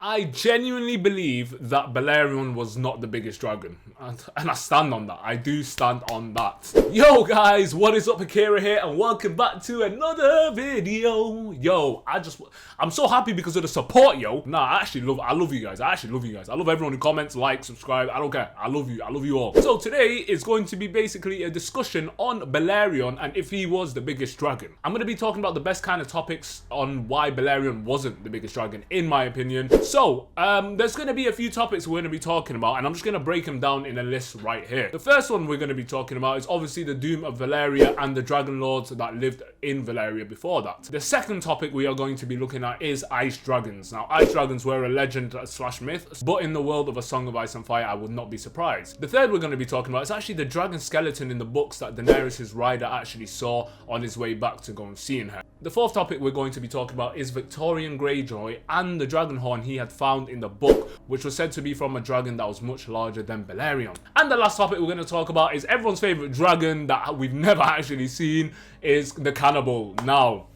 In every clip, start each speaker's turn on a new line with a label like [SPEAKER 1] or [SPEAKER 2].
[SPEAKER 1] I genuinely believe that Balerion was not the biggest dragon. And I stand on that. I do stand on that. Yo guys, what is up? Akira here and welcome back to another video. Yo, I'm so happy because of the support, yo. Nah, I love you guys. I actually love you guys. I love everyone who comments, likes, subscribe. I don't care. I love you all. So today is going to be basically a discussion on Balerion and if he was the biggest dragon. I'm going to be talking about the best kind of topics on why Balerion wasn't the biggest dragon, in my opinion. So, there's going to be a few topics we're going to be talking about, and I'm just going to break them down in a list right here. The first one we're going to be talking about is obviously the Doom of Valeria and the Dragon Lords that lived in Valeria before that. The second topic we are going to be looking at is ice dragons. Now, ice dragons were a legend slash myth, but in the world of A Song of Ice and Fire, I would not be surprised. The third we're going to be talking about is actually the dragon skeleton in the books that Daenerys' rider actually saw on his way back to go and seeing her. The fourth topic we're going to be talking about is Victorian Greyjoy and the dragon horn he had found in the book, which was said to be from a dragon that was much larger than Balerion. And the last topic we're going to talk about is everyone's favorite dragon that we've never actually seen, is the Cannibal. Now,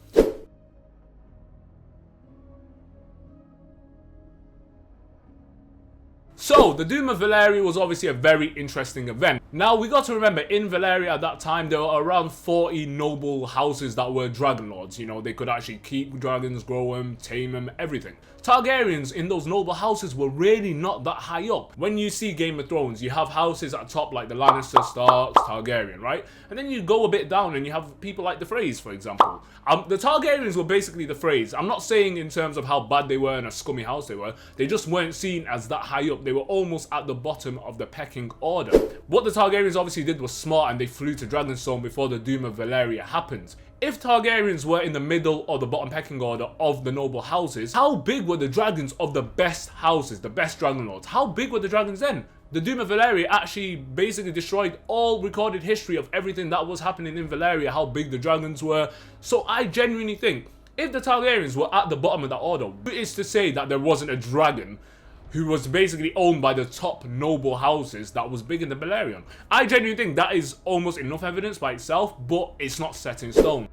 [SPEAKER 1] so, the Doom of Valeria was obviously a very interesting event. Now, we got to remember, in Valeria at that time, there were around 40 noble houses that were dragon lords. You know, they could actually keep dragons, grow them, tame them, everything. Targaryens in those noble houses were really not that high up. When you see Game of Thrones, you have houses at top like the Lannister, Starks, Targaryen, right? And then you go a bit down and you have people like the Freys, for example. The Targaryens were basically the Freys. I'm not saying in terms of how bad they were and a scummy house they were. They just weren't seen as that high up. They were almost at the bottom of the pecking order. What the Targaryens obviously did was smart, and they flew to Dragonstone before the Doom of Valeria happened. If Targaryens were in the middle or the bottom pecking order of the noble houses, how big were the dragons of the best houses, the best dragon lords? How big were the dragons then? The Doom of Valeria actually basically destroyed all recorded history of everything that was happening in Valeria, how big the dragons were. So I genuinely think if the Targaryens were at the bottom of that order, it is to say that there wasn't a dragon who was basically owned by the top noble houses that was bigger than Balerion. I genuinely think that is almost enough evidence by itself, but it's not set in stone.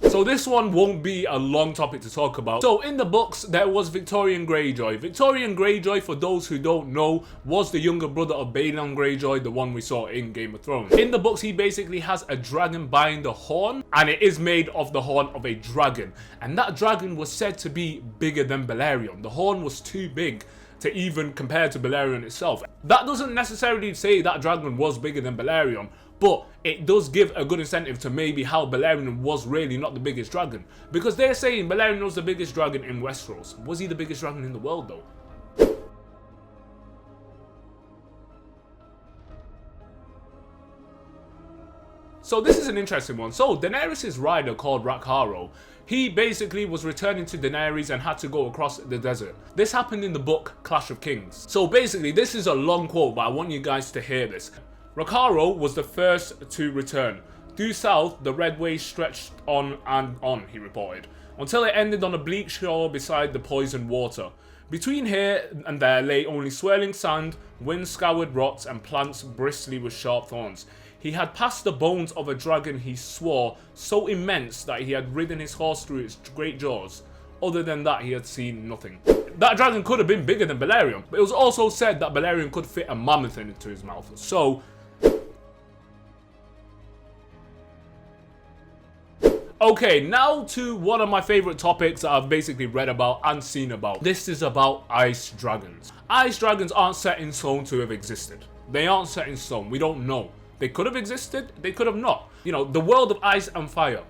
[SPEAKER 1] So this one won't be a long topic to talk about. So in the books, there was Victorian Greyjoy. Victorian Greyjoy, for those who don't know, was the younger brother of Balerion Greyjoy, the one we saw in Game of Thrones. In the books, he basically has a dragon behind the horn, and it is made of the horn of a dragon. And that dragon was said to be bigger than Balerion. The horn was too big to even compare to Balerion itself. That doesn't necessarily say that dragon was bigger than Balerion, but it does give a good incentive to maybe how Balerion was really not the biggest dragon. Because they're saying Balerion was the biggest dragon in Westeros. Was he the biggest dragon in the world though? So this is an interesting one. So Daenerys' rider called Rakharo, he basically was returning to Daenerys and had to go across the desert. This happened in the book Clash of Kings. So basically this is a long quote, but I want you guys to hear this. Rakharo was the first to return. Due south, the red way stretched on and on, he reported, until it ended on a bleak shore beside the poisoned water. Between here and there lay only swirling sand, wind-scoured rocks, and plants bristly with sharp thorns. He had passed the bones of a dragon, he swore, so immense that he had ridden his horse through its great jaws. Other than that, he had seen nothing. That dragon could have been bigger than Balerion, but it was also said that Balerion could fit a mammoth into his mouth. So, okay, now to one of my favorite topics that I've basically read about and seen about. This is about ice dragons. Ice dragons aren't set in stone to have existed. They aren't set in stone. We don't know. They could have existed, they could have not. You know, the world of ice and fire.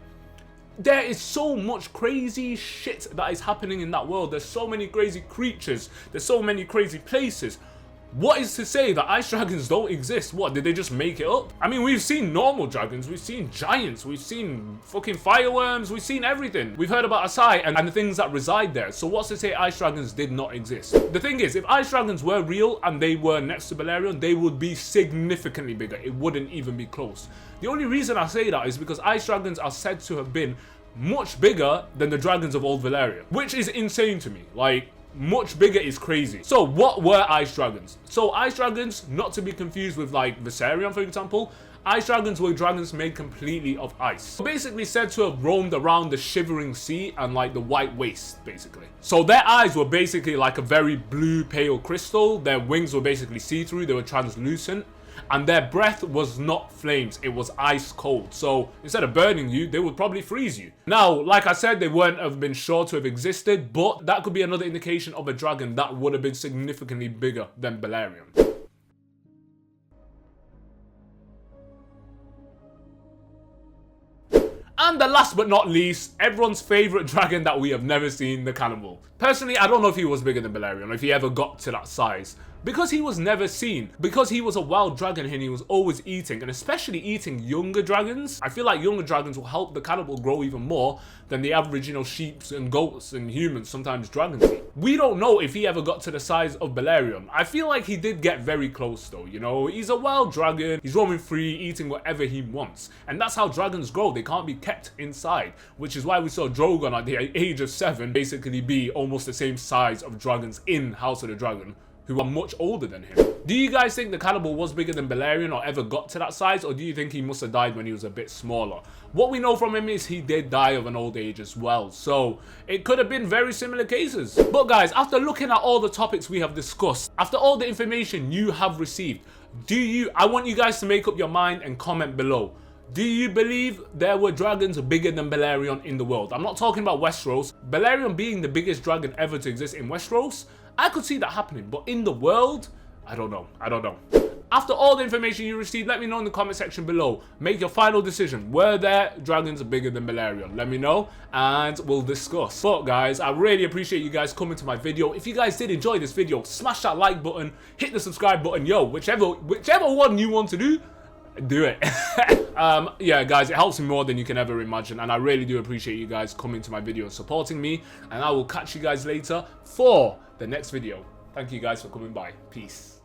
[SPEAKER 1] There is so much crazy shit that is happening in that world. There's so many crazy creatures. There's so many crazy places. What is to say that ice dragons don't exist? What, did they just make it up? I mean, we've seen normal dragons, we've seen giants, we've seen fucking fireworms, we've seen everything. We've heard about Asai and the things that reside there. So what's to say ice dragons did not exist? The thing is, if ice dragons were real and they were next to Balerion, they would be significantly bigger. It wouldn't even be close. The only reason I say that is because ice dragons are said to have been much bigger than the dragons of old Valeria, which is insane to me. Like, much bigger is crazy. So what were ice dragons? So ice dragons, not to be confused with like Viserion, for example. Ice dragons were dragons made completely of ice. Basically said to have roamed around the shivering sea and like the white waste, basically. So their eyes were basically like a very blue pale crystal. Their wings were basically see-through, they were translucent. And their breath was not flames, it was ice cold. So instead of burning you, they would probably freeze you. Now, like I said, they wouldn't have been sure to have existed, but that could be another indication of a dragon that would have been significantly bigger than Balerion. And the last but not least, everyone's favourite dragon that we have never seen, the Cannibal. Personally, I don't know if he was bigger than Balerion, or if he ever got to that size. Because he was never seen. Because he was a wild dragon and he was always eating, and especially eating younger dragons. I feel like younger dragons will help the Cannibal grow even more than the average, sheep and goats and humans, sometimes dragons eat. We don't know if he ever got to the size of Balerion. I feel like he did get very close though, He's a wild dragon, he's roaming free, eating whatever he wants. And that's how dragons grow, they can't be kept inside. Which is why we saw Drogon at the age of 7 basically be almost the same size of dragons in House of the Dragon, who are much older than him. Do you guys think the Cannibal was bigger than Balerion or ever got to that size, or do you think he must have died when he was a bit smaller? What we know from him is he did die of an old age as well, so it could have been very similar cases. But guys, after looking at all the topics we have discussed, after all the information you have received, I want you guys to make up your mind and comment below. Do you believe there were dragons bigger than Balerion in the world? I'm not talking about Westeros. Balerion being the biggest dragon ever to exist in Westeros, I could see that happening, but in the world, I don't know. After all the information you received, let me know in the comment section below. Make your final decision. Were there dragons bigger than Balerion? Let me know and we'll discuss. But guys, I really appreciate you guys coming to my video. If you guys did enjoy this video, smash that like button, hit the subscribe button. Yo, whichever one you want to do it. Yeah guys, it helps me more than you can ever imagine, and I really do appreciate you guys coming to my video and supporting me, and I will catch you guys later for the next video. Thank you guys for coming by. Peace.